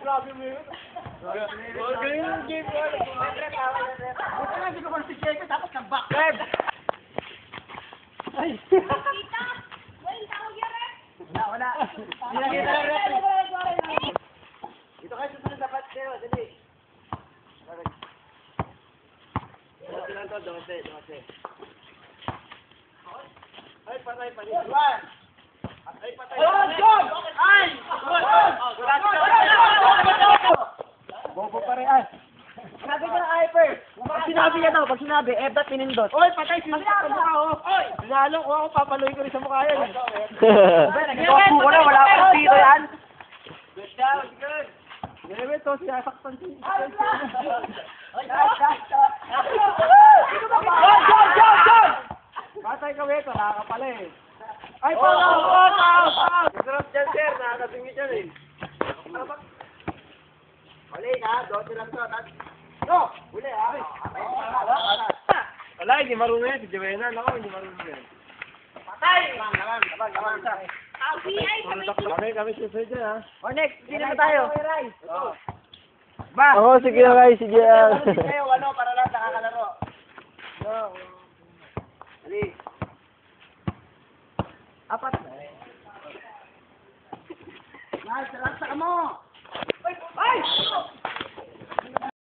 Grabe mo yun. Ganyan yung game ko. Buti nga, hindi ko pa si Jericho, tapos nag-back. Ay! Kita! Wait, tawag yan eh! Wala. Hindi na kita lang rep. Dito kayo susunod dapat kayo, dali. Dito lang to, 12. Ay, patay pa niya. Ay, patay. Ay! Bobo pa rin. Sinabi ka ng hyper. Pag sinabi niya daw, pag sinabi, F.dot pinindot. Oy, patay, sinunod sa mukha, oh. Oy! Lalo ko ako, papaluin ko rin sa mukha yan. Nag-iwapo ko na, wala akong dito yan. Good job, good. Grabe to, sinasaktan si... Jump! Patay ka, Weto, nakakapala eh. Ay, pao! Sarap dyan, sir, nakakasingit yan eh. Huli ka, 12 lang to. No! Huli, ay. Wala, hindi marunong yan. Si Joanna, ako, hindi marunong yan. Patay! Laman. Kami susunod dyan, ha? O, next, hindi naman tayo. Ba? Ako, sige na guys, sige na. Ano, para lang nakakalaro. Hali. 4 na. Nice, relax ka mo!